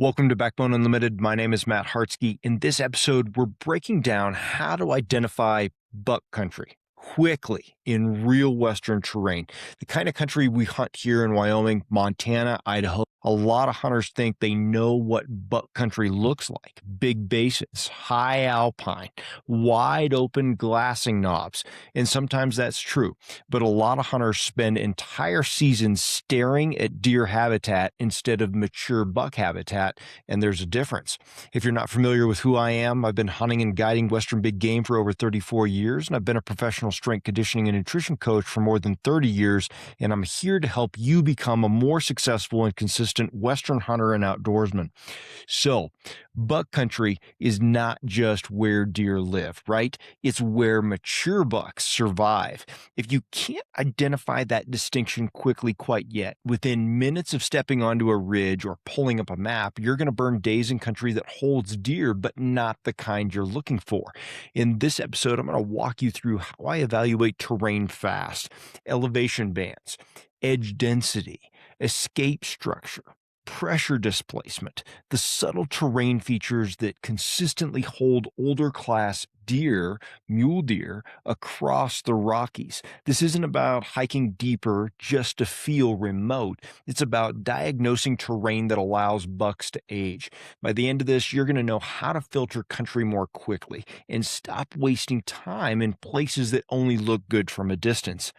Welcome to Backbone Unlimited. My name is Matt Hartsky. In this episode, we're breaking down how to identify buck country quickly in real Western terrain. The kind of country we hunt here in Wyoming, Montana, Idaho. A lot of hunters think they know what buck country looks like. Big basins, high alpine, wide open glassing knobs. And sometimes that's true. But a lot of hunters spend entire seasons staring at deer habitat instead of mature buck habitat, and there's a difference. If you're not familiar with who I am, I've been hunting and guiding Western big game for over 34 years, and I've been a professional strength conditioning and nutrition coach for more than 30 years, and I'm here to help you become a more successful and consistent Western hunter and outdoorsman. So, buck country is not just where deer live, right? It's where mature bucks survive. If you can't identify that distinction quickly quite yet, within minutes of stepping onto a ridge or pulling up a map, you're going to burn days in country that holds deer, but not the kind you're looking for. In this episode, I'm going to walk you through how I evaluate terrain fast, elevation bands, edge density, escape structure, pressure displacement, the subtle terrain features that consistently hold older class deer, mule deer, across the Rockies. This isn't about hiking deeper just to feel remote. It's about diagnosing terrain that allows bucks to age. By the end of this, you're going to know how to filter country more quickly and stop wasting time in places that only look good from a distance.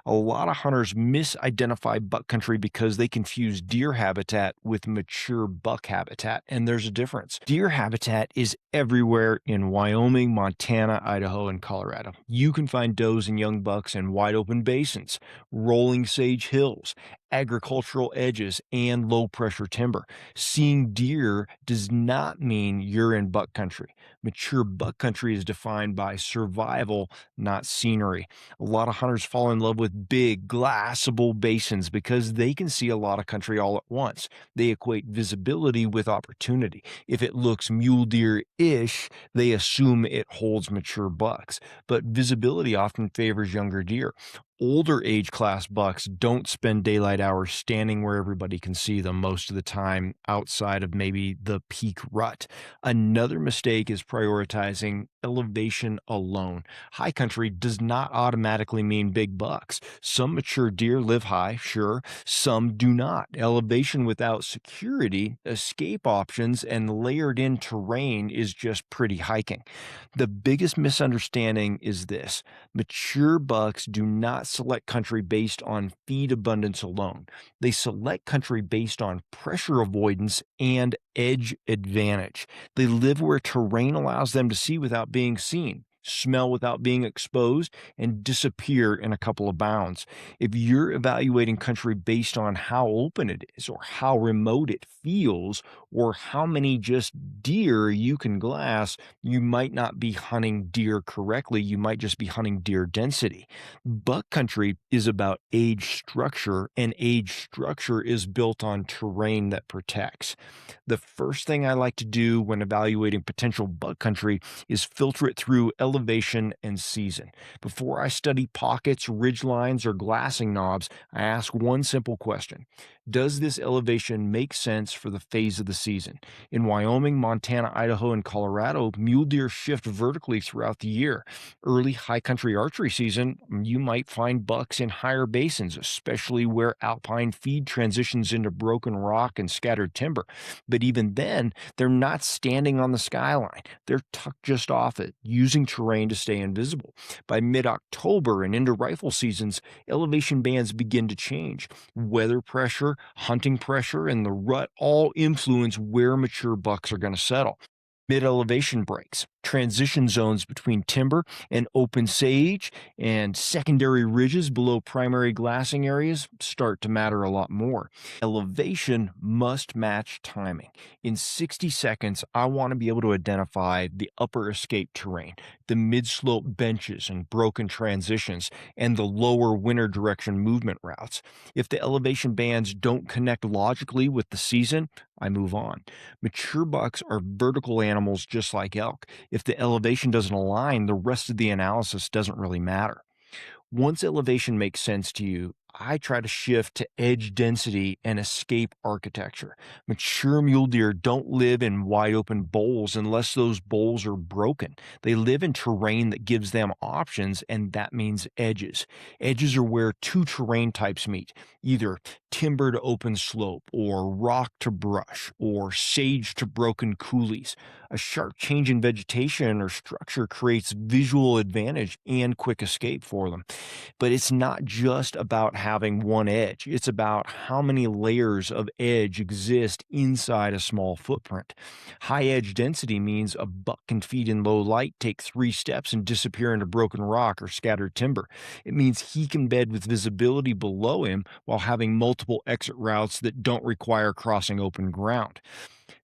A lot of hunters misidentify buck country because they confuse deer habitat with mature buck habitat, and there's a difference. Deer habitat is everywhere in Wyoming, Montana, Idaho, and Colorado. You can find does and young bucks in wide open basins, rolling sage hills, agricultural edges, and low pressure timber. Seeing deer does not mean you're in buck country. Mature buck country is defined by survival, not scenery. A lot of hunters fall in love with big, glassable basins because they can see a lot of country all at once. They equate visibility with opportunity. If it looks mule deer-ish, they assume it holds mature bucks. But visibility often favors younger deer. Older age class bucks don't spend daylight hours standing where everybody can see them most of the time outside of maybe the peak rut. Another mistake is prioritizing elevation alone. High country does not automatically mean big bucks. Some mature deer live high, sure, some do not. Elevation without security, escape options, and layered in terrain is just pretty hiking. The biggest misunderstanding is this: mature bucks do not select country based on feed abundance alone. They select country based on pressure avoidance and edge advantage. They live where terrain allows them to see without being seen, smell without being exposed, and disappear in a couple of bounds. If you're evaluating country based on how open it is, or how remote it feels, or how many just deer you can glass, you might not be hunting deer correctly. You might just be hunting deer density. Buck country is about age structure, and age structure is built on terrain that protects. The first thing I like to do when evaluating potential buck country is filter it through elevation and season. Before I study pockets, ridge lines, or glassing knobs, I ask one simple question: does this elevation make sense for the phase of the season? In Wyoming, Montana, Idaho, and Colorado, mule deer shift vertically throughout the year. Early high country archery season, you might find bucks in higher basins, especially where alpine feed transitions into broken rock and scattered timber. But even then, they're not standing on the skyline. They're tucked just off it, using terrain to stay invisible. By mid-October and into rifle seasons, elevation bands begin to change. Weather pressure, hunting pressure, and the rut all influence where mature bucks are going to settle. Mid-elevation breaks, transition zones between timber and open sage, and secondary ridges below primary glassing areas start to matter a lot more. Elevation must match timing. In 60 seconds, I want to be able to identify the upper escape terrain, the mid-slope benches and broken transitions, and the lower winter direction movement routes. If the elevation bands don't connect logically with the season, I move on. Mature bucks are vertical animals just like elk. If the elevation doesn't align, the rest of the analysis doesn't really matter. Once elevation makes sense to you, I try to shift to edge density and escape architecture. Mature mule deer don't live in wide open bowls unless those bowls are broken. They live in terrain that gives them options, and that means edges. Edges are where two terrain types meet, either timber to open slope, or rock to brush, or sage to broken coulees. A sharp change in vegetation or structure creates visual advantage and quick escape for them. But it's not just about having one edge. It's about how many layers of edge exist inside a small footprint. High edge density means a buck can feed in low light, take 3 steps, and disappear into broken rock or scattered timber. It means he can bed with visibility below him while having multiple exit routes that don't require crossing open ground.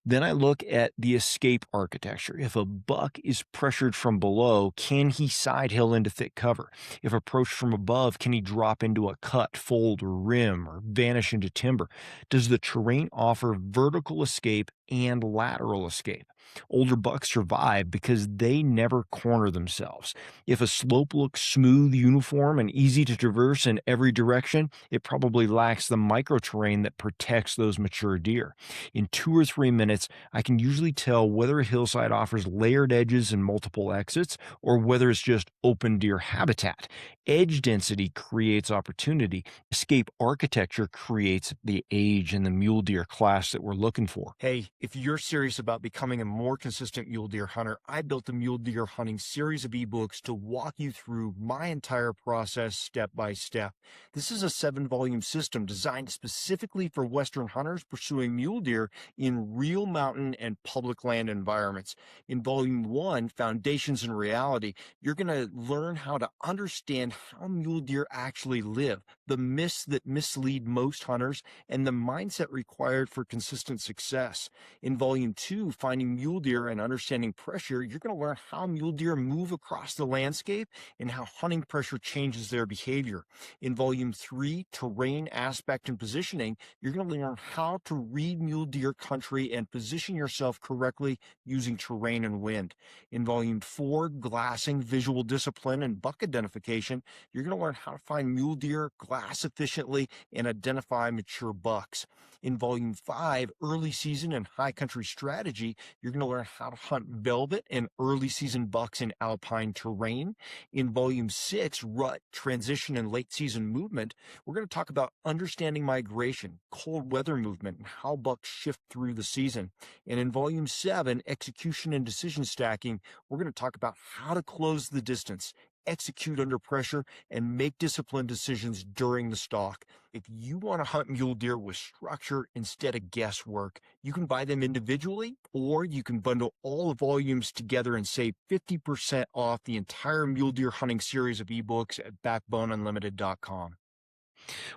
Then I look at the escape architecture. If a buck is pressured from below, can he side hill into thick cover? If approached from above, can he drop into a cut, fold, or rim, or vanish into timber? Does the terrain offer vertical escape and lateral escape? Older bucks survive because they never corner themselves. If a slope looks smooth, uniform, and easy to traverse in every direction, it probably lacks the microterrain that protects those mature deer. In 2 or 3 minutes, I can usually tell whether a hillside offers layered edges and multiple exits, or whether it's just open deer habitat. Edge density creates opportunity. Escape architecture creates the age and the mule deer class that we're looking for. Hey, if you're serious about becoming a more consistent mule deer hunter, I built a mule deer hunting series of ebooks to walk you through my entire process step by step. This is a 7-volume system designed specifically for Western hunters pursuing mule deer in real mountain and public land environments. In Volume 1, Foundations and Reality, you're going to learn how to understand how mule deer actually live, the myths that mislead most hunters, and the mindset required for consistent success. In Volume 2, Finding Mule Deer and Understanding Pressure, you're going to learn how mule deer move across the landscape and how hunting pressure changes their behavior. In Volume 3, Terrain, Aspect, and Positioning, you're going to learn how to read mule deer country and position yourself correctly using terrain and wind. In Volume 4, Glassing, Visual Discipline, and Buck Identification, you're going to learn how to find mule deer, glass efficiently, and identify mature bucks. In Volume 5, Early Season and High Country Strategy, you're going to learn how to hunt velvet and early season bucks in alpine terrain. In Volume 6, Rut, Transition, and Late Season Movement, we're going to talk about understanding migration, cold weather movement, and how bucks shift through the season. And in Volume 7, Execution and Decision Stacking, we're going to talk about how to close the distance, execute under pressure, and make disciplined decisions during the stalk. If you want to hunt mule deer with structure instead of guesswork, you can buy them individually, or you can bundle all the volumes together and save 50% off the entire mule deer hunting series of ebooks at backboneunlimited.com.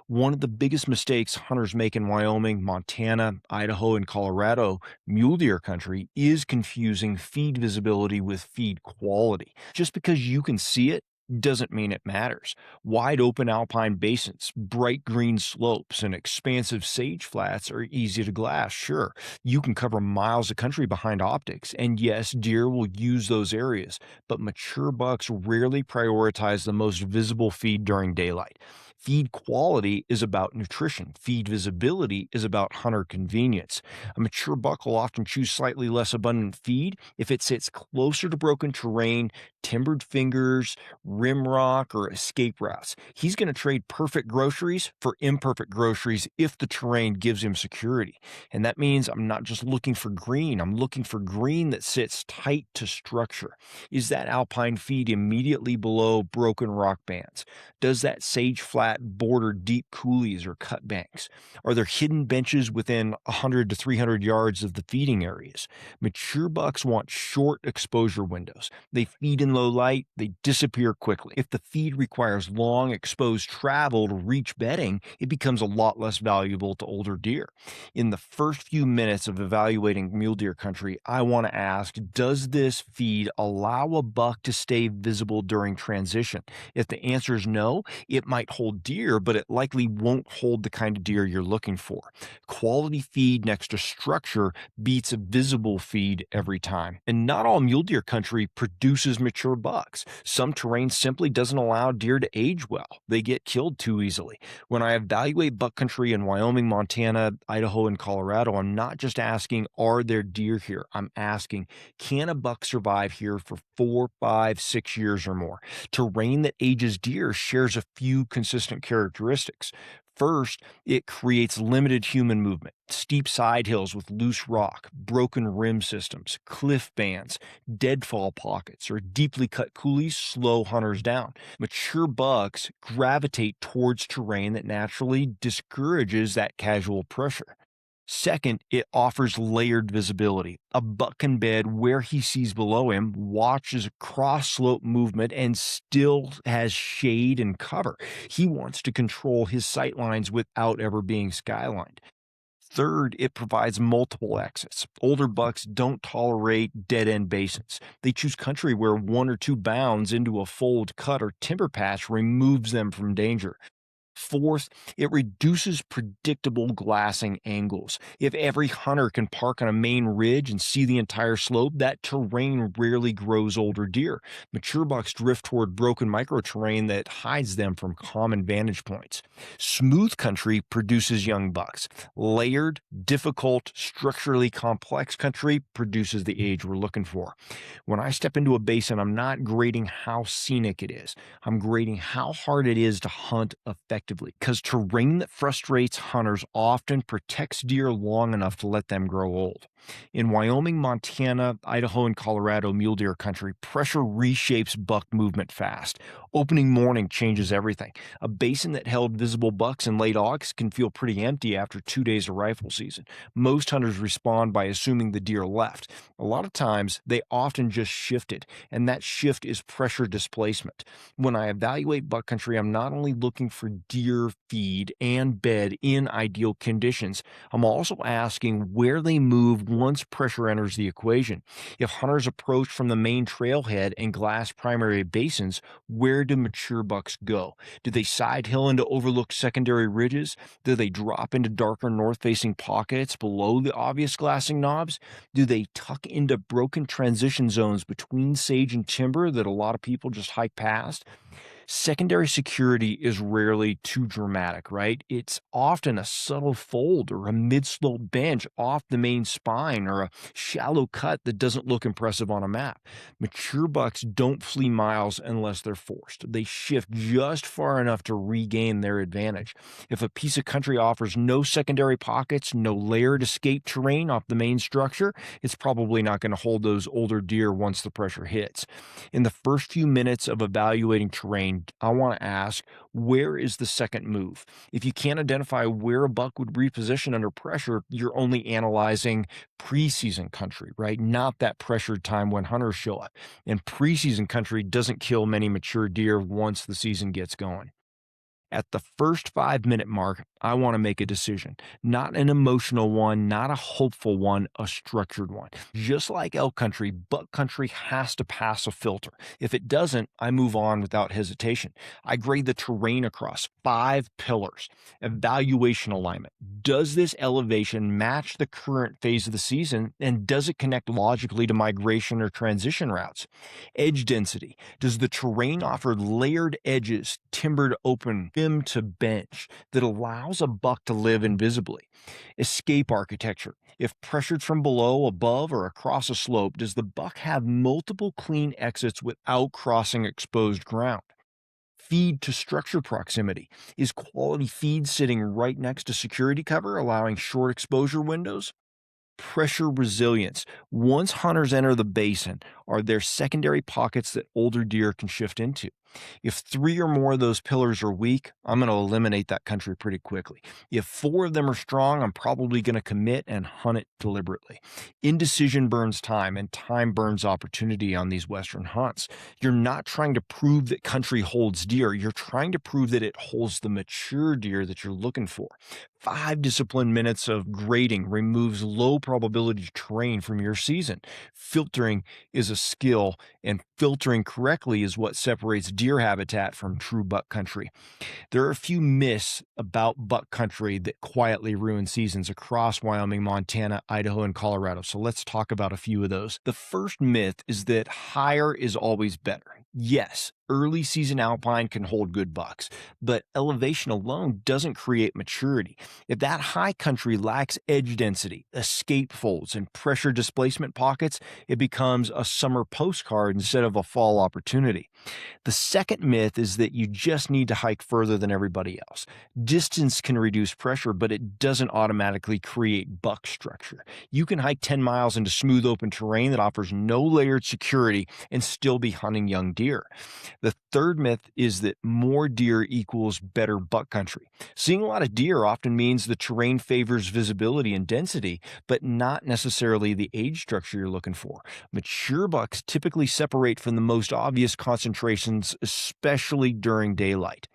One of the biggest mistakes hunters make in Wyoming, Montana, Idaho, and Colorado, mule deer country, is confusing feed visibility with feed quality. Just because you can see it doesn't mean it matters. Wide open alpine basins, bright green slopes, and expansive sage flats are easy to glass, sure. You can cover miles of country behind optics, and yes, deer will use those areas, but mature bucks rarely prioritize the most visible feed during daylight. Feed quality is about nutrition. Feed visibility is about hunter convenience. A mature buck will often choose slightly less abundant feed if it sits closer to broken terrain, timbered fingers, rim rock, or escape routes. He's going to trade perfect groceries for imperfect groceries if the terrain gives him security. And that means I'm not just looking for green, I'm looking for green that sits tight to structure. Is that alpine feed immediately below broken rock bands? Does that sage flat border deep coulees or cut banks? Are there hidden benches within 100 to 300 yards of the feeding areas? Mature bucks want short exposure windows. They feed in low light, they disappear quickly. If the feed requires long exposed travel to reach bedding, it becomes a lot less valuable to older deer. In the first few minutes of evaluating mule deer country, I want to ask, does this feed allow a buck to stay visible during transition? If the answer is no, it might hold deer, but it likely won't hold the kind of deer you're looking for. Quality feed next to structure beats a visible feed every time. And not all mule deer country produces mature mature bucks. Some terrain simply doesn't allow deer to age well. They get killed too easily. When I evaluate buck country in Wyoming, Montana, Idaho, and Colorado, I'm not just asking, are there deer here? I'm asking, can a buck survive here for 4, 5, 6 years or more? Terrain that ages deer shares a few consistent characteristics. First, it creates limited human movement, steep side hills with loose rock, broken rim systems, cliff bands, deadfall pockets, or deeply cut coulees slow hunters down. Mature bucks gravitate towards terrain that naturally discourages that casual pressure. Second, it offers layered visibility. A buck can bed where he sees below him, watches cross slope movement, and still has shade and cover. He wants to control his sight lines without ever being skylined. Third, it provides multiple exits. Older bucks don't tolerate dead end basins. They choose country where 1 or 2 bounds into a fold, cut, or timber patch removes them from danger. Fourth, it reduces predictable glassing angles. If every hunter can park on a main ridge and see the entire slope, that terrain rarely grows older deer. Mature bucks drift toward broken microterrain that hides them from common vantage points. Smooth country produces young bucks. Layered, difficult, structurally complex country produces the age we're looking for. When I step into a basin, I'm not grading how scenic it is. I'm grading how hard it is to hunt effectively, because terrain that frustrates hunters often protects deer long enough to let them grow old. In Wyoming, Montana, Idaho, and Colorado mule deer country, pressure reshapes buck movement fast. Opening morning changes everything. A basin that held visible bucks in late August can feel pretty empty after 2 days of rifle season. Most hunters respond by assuming the deer left. A lot of times, they often just shifted, and that shift is pressure displacement. When I evaluate buck country, I'm not only looking for deer feed and bed in ideal conditions, I'm also asking where they move once pressure enters the equation. If hunters approach from the main trailhead and glass primary basins, where do mature bucks go? Do they side hill into overlooked secondary ridges? Do they drop into darker north-facing pockets below the obvious glassing knobs? Do they tuck into broken transition zones between sage and timber that a lot of people just hike past? Secondary security is rarely too dramatic, right? It's often a subtle fold or a mid-slope bench off the main spine or a shallow cut that doesn't look impressive on a map. Mature bucks don't flee miles unless they're forced. They shift just far enough to regain their advantage. If a piece of country offers no secondary pockets, no layered escape terrain off the main structure, it's probably not going to hold those older deer once the pressure hits. In the first few minutes of evaluating terrain, I want to ask, where is the second move? If you can't identify where a buck would reposition under pressure, you're only analyzing preseason country, right? Not that pressured time when hunters show up. And preseason country doesn't kill many mature deer once the season gets going. At the first 5 minute mark, I want to make a decision, not an emotional one, not a hopeful one, a structured one. Just like elk country, buck country has to pass a filter. If it doesn't, I move on without hesitation. I grade the terrain across 5 pillars. Evaluation alignment. Does this elevation match the current phase of the season, and does it connect logically to migration or transition routes? Edge density. Does the terrain offer layered edges, timbered open, rim to bench, that allows a buck to live invisibly? Escape architecture. If pressured from below, above, or across a slope, does the buck have multiple clean exits without crossing exposed ground? Feed to structure proximity. Is quality feed sitting right next to security cover, allowing short exposure windows? Pressure resilience. Once hunters enter the basin, are there secondary pockets that older deer can shift into? If 3 or more of those pillars are weak, I'm going to eliminate that country pretty quickly. If 4 of them are strong, I'm probably going to commit and hunt it deliberately. Indecision burns time, and time burns opportunity on these Western hunts. You're not trying to prove that country holds deer. You're trying to prove that it holds the mature deer that you're looking for. 5 disciplined minutes of grading removes low probability terrain from your season. Filtering is a skill, and filtering correctly is what separates deer habitat from true buck country. There are a few myths about buck country that quietly ruin seasons across Wyoming, Montana, Idaho, and Colorado. So let's talk about a few of those. The first myth is that higher is always better. Yes, early season alpine can hold good bucks, but elevation alone doesn't create maturity. If that high country lacks edge density, escape folds, and pressure displacement pockets, it becomes a summer postcard instead of a fall opportunity. The second myth is that you just need to hike further than everybody else. Distance can reduce pressure, but it doesn't automatically create buck structure. You can hike 10 miles into smooth open terrain that offers no layered security and still be hunting young deer. The third myth is that more deer equals better buck country. Seeing a lot of deer often means the terrain favors visibility and density, but not necessarily the age structure you're looking for. Mature bucks typically separate from the most obvious concentrations, especially during daylight.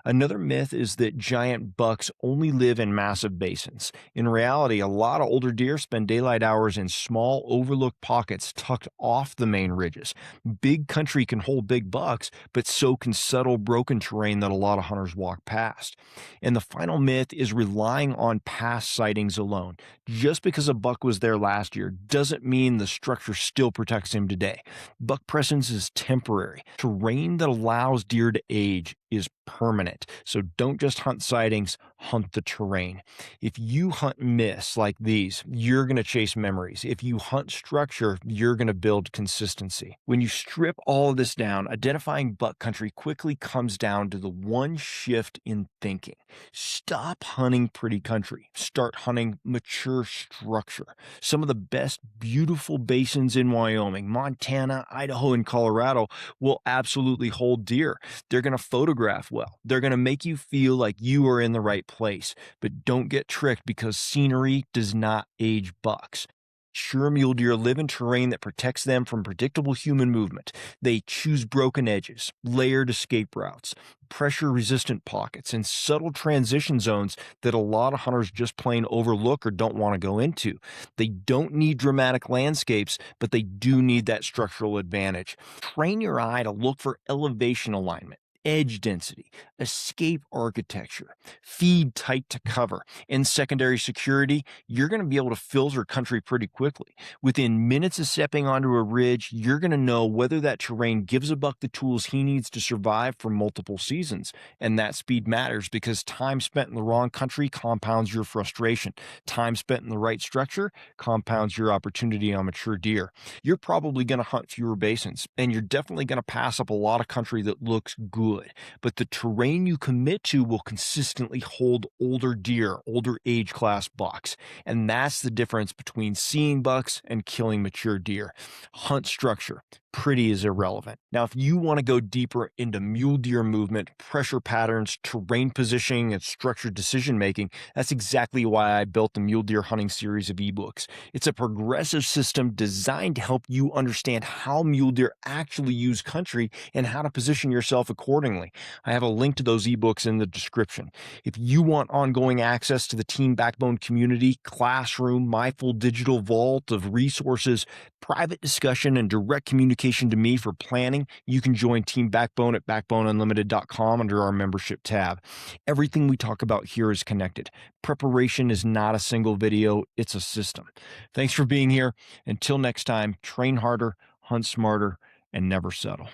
Another myth is that giant bucks only live in massive basins. In reality, a lot of older deer spend daylight hours in small, overlooked pockets tucked off the main ridges. Big country can hold big bucks, but so can subtle, broken terrain that a lot of hunters walk past. And the final myth is relying on past sightings alone. Just because a buck was there last year doesn't mean the structure still protects him today. Buck presence is temporary. Terrain that allows deer to age is permanent. So don't just hunt sightings, hunt the terrain. If you hunt myths like these, you're going to chase memories. If you hunt structure, you're going to build consistency. When you strip all of this down, identifying buck country quickly comes down to the one shift in thinking. Stop hunting pretty country. Start hunting mature structure. Some of the best beautiful basins in Wyoming, Montana, Idaho, and Colorado will absolutely hold deer. They're going to photograph well. They're going to make you feel like you are in the right place. But don't get tricked because scenery does not age bucks. Sure, mule deer live in terrain that protects them from predictable human movement. They choose broken edges, layered escape routes, pressure-resistant pockets, and subtle transition zones that a lot of hunters just plain overlook or don't want to go into. They don't need dramatic landscapes, but they do need that structural advantage. Train your eye to look for elevation alignment, edge density, escape architecture, feed tight to cover, and secondary security. You're going to be able to filter country pretty quickly. Within minutes of stepping onto a ridge, you're going to know whether that terrain gives a buck the tools he needs to survive for multiple seasons. And that speed matters because time spent in the wrong country compounds your frustration. Time spent in the right structure compounds your opportunity on mature deer. You're probably going to hunt fewer basins, and you're definitely going to pass up a lot of country that looks good. But the terrain you commit to will consistently hold older deer, older age class bucks. And that's the difference between seeing bucks and killing mature deer. Hunt structure. Pretty is irrelevant. Now, if you want to go deeper into mule deer movement, pressure patterns, terrain positioning, and structured decision making, that's exactly why I built the Mule Deer Hunting series of ebooks. It's a progressive system designed to help you understand how mule deer actually use country and how to position yourself accordingly. I have a link to those ebooks in the description. If you want ongoing access to the Team Backbone community, classroom, my full digital vault of resources, private discussion, and direct communication to me for planning, you can join Team Backbone at backboneunlimited.com under our membership tab. Everything we talk about here is connected. Preparation is not a single video, it's a system. Thanks for being here. Until next time, train harder, hunt smarter, and never settle.